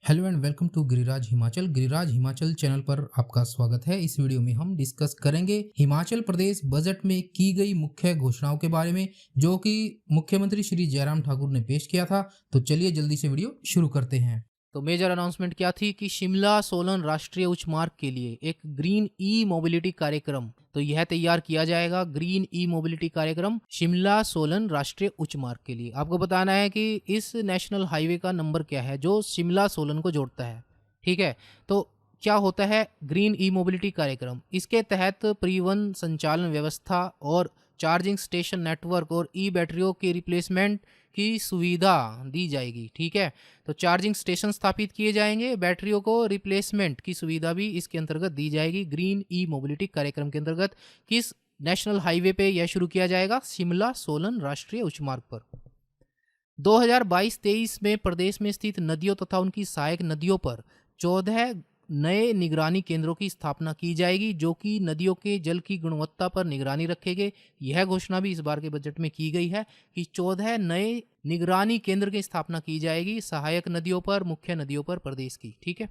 Hello and welcome to Giriraj Himachal. Giriraj Himachal channel पर आपका स्वागत है। इस वीडियो में हम डिस्कस करेंगे हिमाचल प्रदेश बजट में की गई मुख्य घोषणाओं के बारे में, जो कि मुख्यमंत्री श्री जयराम ठाकुर ने पेश किया था। तो चलिए जल्दी से वीडियो शुरू करते हैं। तो मेजर अनाउंसमेंट क्या थी कि शिमला सोलन राष्ट्रीय उच्च मार्ग के लिए एक ग्रीन ई मोबिलिटी कार्यक्रम तो यह तैयार किया जाएगा। ग्रीन ई मोबिलिटी कार्यक्रम शिमला सोलन राष्ट्रीय उच्च मार्ग के लिए आपको बताना है कि इस नेशनल हाईवे का नंबर क्या है जो शिमला सोलन को जोड़ता है। ठीक है, तो क्या होता है ग्रीन ई मोबिलिटी कार्यक्रम? इसके तहत परिवहन संचालन व्यवस्था और चार्जिंग स्टेशन नेटवर्क और ई बैटरियों के रिप्लेसमेंट की सुविधा दी जाएगी। ठीक है, तो चार्जिंग स्टेशन स्थापित किए जाएंगे, बैटरियों को रिप्लेसमेंट की सुविधा भी इसके अंतर्गत दी जाएगी। ग्रीन ई मोबिलिटी कार्यक्रम के अंतर्गत किस नेशनल हाईवे पे यह शुरू किया जाएगा? शिमला सोलन राष्ट्रीय उच्च मार्ग पर। 2022-23 में प्रदेश में स्थित नदियों तथा उनकी सहायक नदियों पर 14 नए निगरानी केंद्रों की स्थापना की जाएगी, जो कि नदियों के जल की गुणवत्ता पर निगरानी रखेंगे। यह घोषणा भी इस बार के बजट में की गई है कि 14 नए निगरानी केंद्र की स्थापना की जाएगी सहायक नदियों पर, मुख्य नदियों पर प्रदेश की। ठीक है,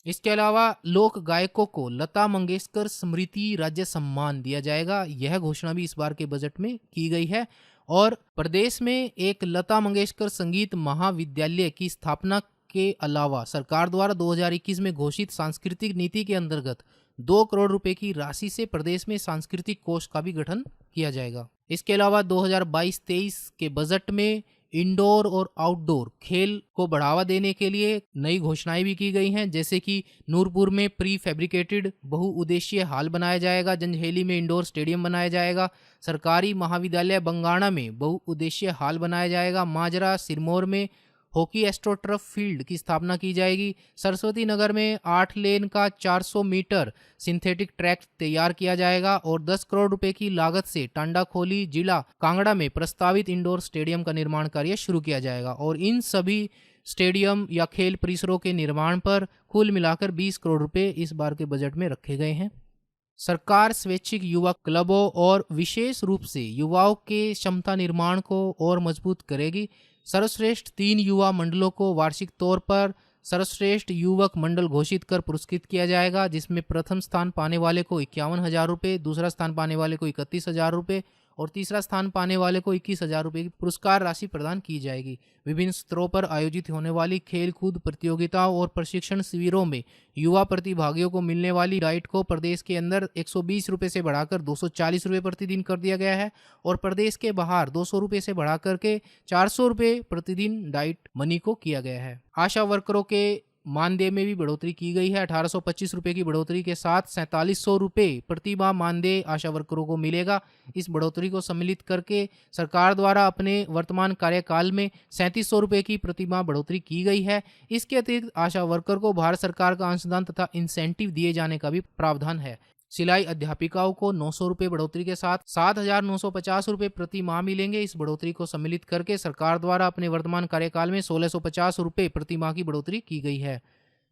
इसके अलावा लोक गायकों को लता मंगेशकर स्मृति राज्य सम्मान दिया जाएगा। यह घोषणा भी इस बार के बजट में की गई है। और प्रदेश में एक लता मंगेशकर संगीत महाविद्यालय की स्थापना के अलावा सरकार द्वारा 2021 में घोषित सांस्कृतिक नीति के अंतर्गत 2 करोड़ रुपए की राशि से प्रदेश में सांस्कृतिक कोष का भी गठन किया जाएगा। इसके अलावा 2022-23 के बजट में इंडोर और आउटडोर खेल को बढ़ावा देने के लिए नई घोषणाएं भी की गई हैं, जैसे कि नूरपुर में प्री फैब्रिकेटेड बहुउद्देशीय हॉल बनाया जाएगा, जंजैहली में इंडोर स्टेडियम बनाया जाएगा, सरकारी महाविद्यालय बंगाणा में बहुउद्देशीय हॉल बनाया जाएगा, माजरा सिरमौर में हॉकी एस्ट्रोटर्फ फील्ड की स्थापना की जाएगी, सरस्वती नगर में 8 लेन का 400 मीटर सिंथेटिक ट्रैक तैयार किया जाएगा और 10 करोड़ रुपए की लागत से टांडाखोली जिला कांगड़ा में प्रस्तावित इंडोर स्टेडियम का निर्माण कार्य शुरू किया जाएगा। और इन सभी स्टेडियम या खेल परिसरों के निर्माण पर कुल मिलाकर 20 करोड़ रुपए इस बार के बजट में रखे गए हैं। सरकार स्वैच्छिक युवा क्लबों और विशेष रूप से युवाओं के क्षमता निर्माण को और मजबूत करेगी। सर्वश्रेष्ठ 3 युवा मंडलों को वार्षिक तौर पर सर्वश्रेष्ठ युवक मंडल घोषित कर पुरस्कृत किया जाएगा, जिसमें प्रथम स्थान पाने वाले को 51,000 रुपये, दूसरा स्थान पाने वाले को 31,000 रुपये और तीसरा स्थान पाने वाले को 21,000 रुपये की पुरस्कार राशि प्रदान की जाएगी। विभिन्न स्तरों पर आयोजित होने वाली खेल कूद प्रतियोगिताओं और प्रशिक्षण शिविरों में युवा प्रतिभागियों को मिलने वाली डाइट को प्रदेश के अंदर 120 रुपये से बढ़ाकर 240 रुपये प्रतिदिन कर दिया गया है और प्रदेश के बाहर 200 रुपये से बढ़ाकर के 400 रुपये प्रतिदिन डाइट मनी को किया गया है। आशा वर्करों के मानदेय में भी बढ़ोतरी की गई है। 1825 रुपये की बढ़ोतरी के साथ 4700 रुपये प्रति माह मानदेय आशा वर्करों को मिलेगा। इस बढ़ोतरी को सम्मिलित करके सरकार द्वारा अपने वर्तमान कार्यकाल में 3700 रुपये की प्रति माह बढ़ोतरी की गई है। इसके अतिरिक्त आशा वर्कर को भारत सरकार का अंशदान तथा इंसेंटिव दिए जाने का भी प्रावधान है। सिलाई अध्यापिकाओं को 900 रुपये बढ़ोतरी के साथ 7,950 रुपये प्रति माह मिलेंगे। इस बढ़ोतरी को सम्मिलित करके सरकार द्वारा अपने वर्तमान कार्यकाल में 1,650 रुपये प्रति माह की बढ़ोतरी की गई है।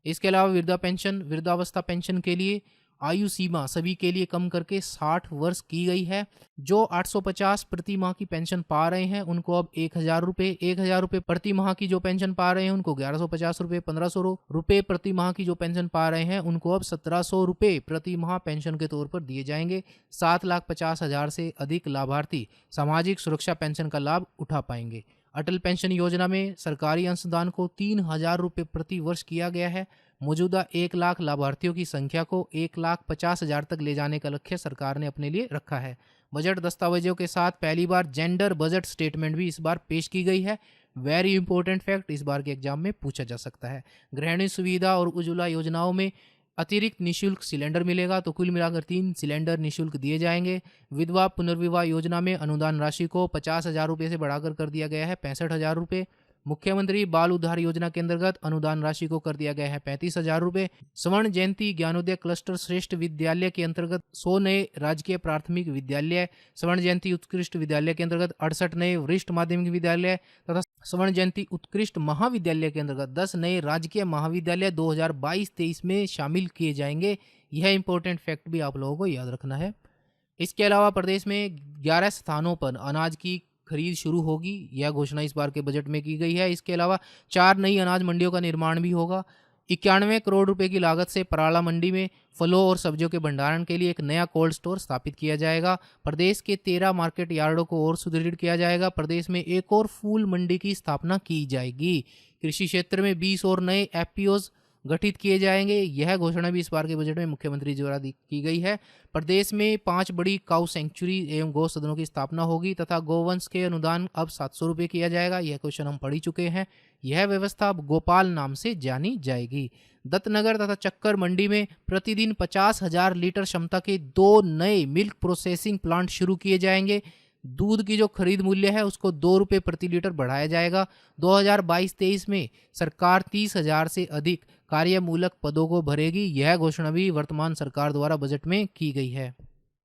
इसके अलावा वृद्धावस्था पेंशन के लिए आयु सीमा सभी के लिए कम करके 60 वर्ष की गई है। जो 850 प्रति माह की पेंशन पा रहे हैं उनको अब 1,000 रुपये प्रति माह की जो पेंशन पा रहे हैं उनको 1,150 रुपये, 1,500 रुपये प्रति माह की जो पेंशन पा रहे हैं उनको अब 1,700 रुपये प्रति माह पेंशन के तौर पर दिए जाएंगे। 7,50,000 से अधिक लाभार्थी सामाजिक सुरक्षा पेंशन का लाभ उठा पाएंगे। अटल पेंशन योजना में सरकारी अंशदान को 3,000 रुपये प्रति वर्ष किया गया है। मौजूदा 1 लाख लाभार्थियों की संख्या को 1,50,000 तक ले जाने का लक्ष्य सरकार ने अपने लिए रखा है। बजट दस्तावेजों के साथ पहली बार जेंडर बजट स्टेटमेंट भी इस बार पेश की गई है। वेरी इंपॉर्टेंट फैक्ट, इस बार के एग्जाम में पूछा जा सकता है। गृहिणी सुविधा और उज्ज्वला योजनाओं में अतिरिक्त निःशुल्क सिलेंडर मिलेगा, तो कुल मिलाकर 3 सिलेंडर निःशुल्क दिए जाएंगे। विधवा पुनर्विवाह योजना में अनुदान राशि को 50,000 रुपये से बढ़ाकर कर दिया गया है 65,000 रुपये। मुख्यमंत्री बाल उद्धार योजना के अंतर्गत अनुदान राशि को कर दिया गया है 35,000 रुपये। स्वर्ण जयंती ज्ञानोदय क्लस्टर श्रेष्ठ विद्यालय के अंतर्गत 100 नए राजकीय प्राथमिक विद्यालय, स्वर्ण जयंती उत्कृष्ट विद्यालय के अंतर्गत 68 नए वरिष्ठ माध्यमिक विद्यालय तथा स्वर्ण जयंती उत्कृष्ट महाविद्यालय के अंतर्गत 10 नए राजकीय महाविद्यालय 2022-23 में शामिल किए जाएंगे। यह इंपॉर्टेंट फैक्ट भी आप लोगों को याद रखना है। इसके अलावा प्रदेश में 11 स्थानों पर अनाज की खरीद शुरू होगी, यह घोषणा इस बार के बजट में की गई है। इसके अलावा 4 नई अनाज मंडियों का निर्माण भी होगा। 91 करोड़ रुपए की लागत से पराला मंडी में फलों और सब्जियों के भंडारण के लिए एक नया कोल्ड स्टोर स्थापित किया जाएगा। प्रदेश के 13 मार्केट यार्डों को और सुदृढ़ किया जाएगा। प्रदेश में एक और फूल मंडी की स्थापना की जाएगी। कृषि क्षेत्र में 20 और नए एफपीओज गठित किए जाएंगे। यह घोषणा भी इस बार के बजट में मुख्यमंत्री द्वारा की गई है। प्रदेश में 5 बड़ी काऊ सेंचुरी एवं गौ सदनों की स्थापना होगी तथा गोवंश के अनुदान अब 700 रुपये किया जाएगा। यह क्वेश्चन हम पढ़ ही चुके हैं। यह व्यवस्था अब गोपाल नाम से जानी जाएगी। दत्तनगर तथा चक्कर मंडी में प्रतिदिन 50,000 लीटर क्षमता के 2 नए मिल्क प्रोसेसिंग प्लांट शुरू किए जाएंगे। दूध की जो खरीद मूल्य है उसको 2 रुपये प्रति लीटर बढ़ाया जाएगा। 2022-23 में सरकार 30,000 से अधिक कार्यमूलक पदों को भरेगी। यह घोषणा भी वर्तमान सरकार द्वारा बजट में की गई है।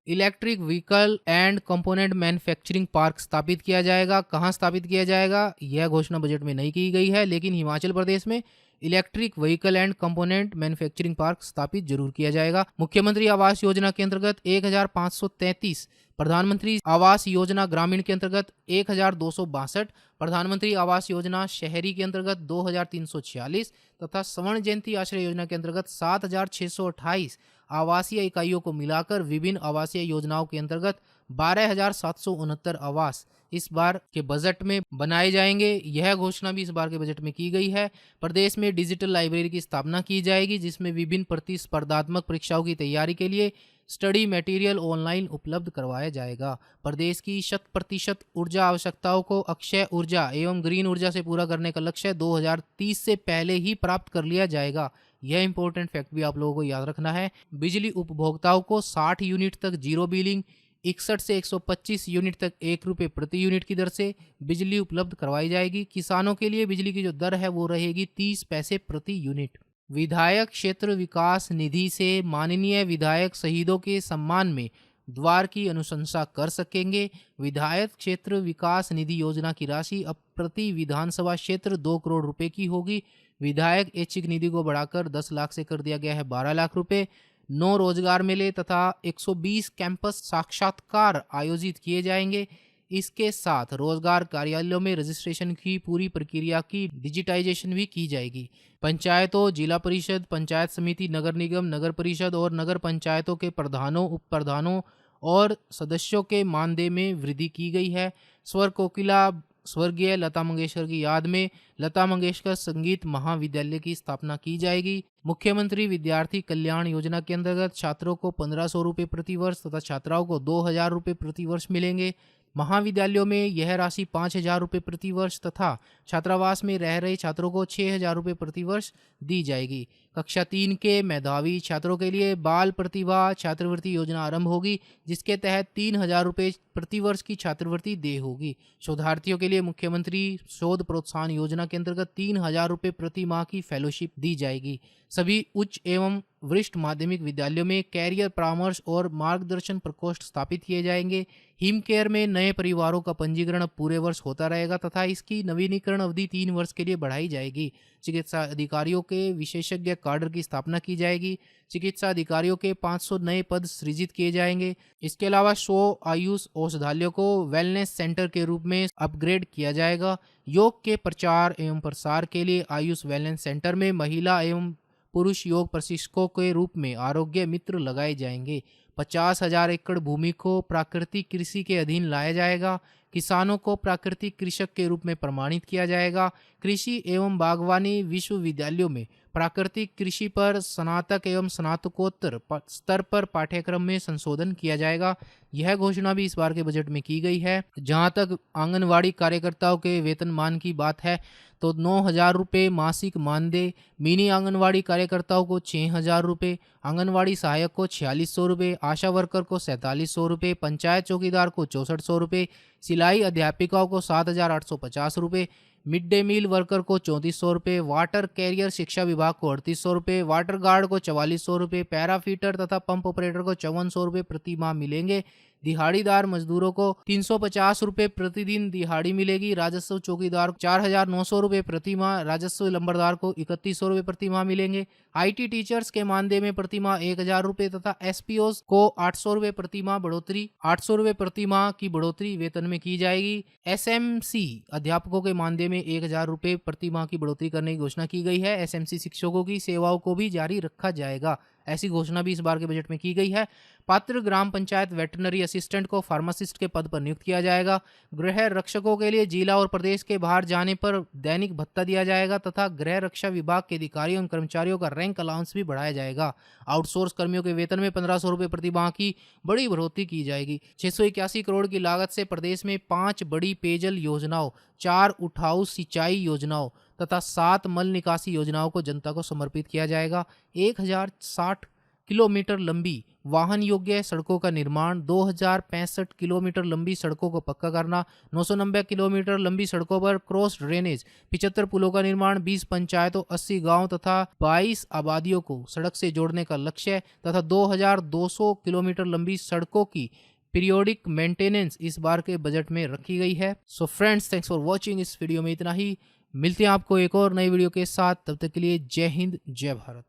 Electric vehicle and component manufacturing park स्थापित किया जाएगा। कहाँ स्थापित किया जाएगा यह घोषणा बजट में नहीं की गई है, लेकिन हिमाचल प्रदेश में electric vehicle and component manufacturing park स्थापित जरूर किया जाएगा। मुख्यमंत्री आवास योजना के अंतर्गत 1533, प्रधानमंत्री आवास योजना ग्रामीण के अंतर्गत 1262, प्रधानमंत्री आवास योजना शहरी के अंतर्गत 2346 तथा स्वर्ण जयंती आश्रय योजना के अंतर्गत 7628 आवासीय इकाइयों को मिलाकर विभिन्न आवासीय योजनाओं के अंतर्गत 12,769 आवास इस बार के बजट में बनाए जाएंगे। यह घोषणा भी इस बार के बजट में की गई है। प्रदेश में डिजिटल लाइब्रेरी की स्थापना की जाएगी, जिसमें विभिन्न प्रतिस्पर्धात्मक परीक्षाओं की तैयारी के लिए स्टडी मटेरियल ऑनलाइन उपलब्ध करवाया जाएगा। प्रदेश की 100% ऊर्जा आवश्यकताओं को अक्षय ऊर्जा एवं ग्रीन ऊर्जा से पूरा करने का लक्ष्य 2030 से पहले ही प्राप्त कर लिया जाएगा। यह इंपॉर्टेंट फैक्ट भी आप लोगों को याद रखना है। बिजली उपभोक्ताओं को 60 यूनिट तक जीरो बिलिंग, 61 से 125 यूनिट तक 1 रुपये प्रति यूनिट की दर से बिजली उपलब्ध करवाई जाएगी। किसानों के लिए बिजली की जो दर है वो रहेगी 30 पैसे प्रति यूनिट। विधायक क्षेत्र विकास निधि से माननीय विधायक शहीदों के सम्मान में द्वार की अनुशंसा कर सकेंगे। विधायक क्षेत्र विकास निधि योजना की राशि अब प्रति विधानसभा क्षेत्र 2 करोड़ रुपए की होगी। विधायक ऐच्छिक निधि को बढ़ाकर 10 लाख से कर दिया गया है 12 लाख रुपए। 9 रोजगार मेले तथा 120 कैंपस साक्षात्कार आयोजित किए जाएंगे। इसके साथ रोजगार कार्यालयों में रजिस्ट्रेशन की पूरी प्रक्रिया की डिजिटाइजेशन भी की जाएगी। पंचायतों, जिला परिषद, पंचायत समिति, नगर निगम, नगर परिषद और नगर पंचायतों के प्रधानों, उप प्रधानों और सदस्यों के मानदेय में वृद्धि की गई है। स्वर कोकिला स्वर्गीय लता मंगेशकर की याद में लता मंगेशकर संगीत महाविद्यालय की स्थापना की जाएगी। मुख्यमंत्री विद्यार्थी कल्याण योजना के अंतर्गत छात्रों को 1,500 रुपये प्रति वर्ष तथा छात्राओं को 2,000 रुपये प्रति वर्ष मिलेंगे। महाविद्यालयों में यह राशि 5,000 रुपये प्रति वर्ष तथा छात्रावास में रह रहे छात्रों को 6,000 रुपये प्रति वर्ष दी जाएगी। कक्षा 3 के मेधावी छात्रों के लिए बाल प्रतिभा छात्रवृत्ति योजना आरंभ होगी, जिसके तहत 3,000 रुपये प्रति वर्ष की छात्रवृत्ति देय होगी। शोधार्थियों के लिए मुख्यमंत्री शोध प्रोत्साहन योजना के अंतर्गत 3,000 रुपये प्रति माह की फेलोशिप दी जाएगी। सभी उच्च एवं वरिष्ठ माध्यमिक विद्यालयों में कैरियर परामर्श और मार्गदर्शन प्रकोष्ठ स्थापित किए जाएंगे। हिम केयर में नए परिवारों का पंजीकरण अब पूरे वर्ष होता रहेगा तथा इसकी नवीनीकरण अवधि 3 वर्ष के लिए बढ़ाई जाएगी। चिकित्सा अधिकारियों के विशेषज्ञ काडर की स्थापना की जाएगी। चिकित्सा अधिकारियों के 500 नए पद सृजित किए जाएंगे। इसके अलावा 100 आयुष औषधालयों को वेलनेस सेंटर के रूप में अपग्रेड किया जाएगा। योग के प्रचार एवं प्रसार के लिए आयुष वेलनेस सेंटर में महिला एवं पुरुष योग प्रशिक्षकों के रूप में आरोग्य मित्र लगाए जाएंगे। 50,000 एकड़ भूमि को प्राकृतिक कृषि के अधीन लाया जाएगा। किसानों को प्राकृतिक कृषक के रूप में प्रमाणित किया जाएगा। कृषि एवं बागवानी विश्वविद्यालयों में प्राकृतिक कृषि पर स्नातक एवं स्नातकोत्तर स्तर पर पाठ्यक्रम में संशोधन किया जाएगा। यह घोषणा भी इस बार के बजट में की गई है। जहां तक आंगनवाड़ी कार्यकर्ताओं के वेतनमान की बात है तो 9,000 रुपये मासिक मानदेय, मिनी आंगनवाड़ी कार्यकर्ताओं को 6,000 रुपये, आंगनवाड़ी सहायक को 4,600 रुपये, आशा वर्कर को 4,700 रुपये, पंचायत चौकीदार को 6,400 रुपये, सिलाई अध्यापिकाओं को 7,850 रुपये, मिड डे मील वर्कर को 3,400 रुपये, वाटर कैरियर शिक्षा विभाग को 3,800 रुपये, वाटर गार्ड को 4,400 रुपये, पैराफिटर तथा पंप ऑपरेटर को 5,400 रुपये प्रति माह मिलेंगे। दिहाड़ीदार मजदूरों को 350 रुपए प्रतिदिन दिहाड़ी मिलेगी। राजस्व चौकीदार 4,900 रुपए प्रति माह, राजस्व लंबरदार को 3100 रुपए प्रति माह मिलेंगे। IT टीचर्स के मानदेय में प्रति माह 1,000 रुपए तथा SPOs को 800 रुपए प्रति माह बढ़ोतरी 800 रुपए प्रति माह की बढ़ोतरी वेतन में की जाएगी। SMC अध्यापकों के मानदेय में 1,000 रुपए प्रति माह की बढ़ोतरी करने की घोषणा की गई है। SMC शिक्षकों की सेवाओं को भी जारी रखा जाएगा, ऐसी घोषणा भी इस बार के बजट में की गई है। पात्र ग्राम पंचायत वेटरनरी असिस्टेंट को फार्मासिस्ट के पद पर नियुक्त किया जाएगा। गृह रक्षकों के लिए जिला और प्रदेश के बाहर जाने पर दैनिक भत्ता दिया जाएगा तथा गृह रक्षा विभाग के अधिकारियों एवं कर्मचारियों का रैंक अलाउंस भी बढ़ाया जाएगा। आउटसोर्स कर्मियों के वेतन में 1,500 रुपए प्रति माह की बड़ी बढ़ोतरी की जाएगी। 681 करोड़ की लागत से प्रदेश में 5 बड़ी पेयजल योजनाओं, 4 उठाऊ सिंचाई योजनाओं तथा 7 मल निकासी योजनाओं को जनता को समर्पित किया जाएगा। 1060 किलोमीटर लंबी वाहन योग्य सड़कों का निर्माण, 2065 किलोमीटर लंबी सड़कों को पक्का करना, 990 किलोमीटर लंबी सड़कों पर क्रॉस ड्रेनेज, 75 पुलों का निर्माण, 20 पंचायतों, 80 गांव तथा 22 आबादियों को सड़क से जोड़ने का लक्ष्य तथा 2,200 किलोमीटर लंबी सड़कों की पीरियोडिक मेंटेनेंस इस बार के बजट में रखी गई है। So friends, thanks for watching. इस वीडियो में इतना ही। मिलते हैं आपको एक और नई वीडियो के साथ, तब तक के लिए जय हिंद, जय भारत।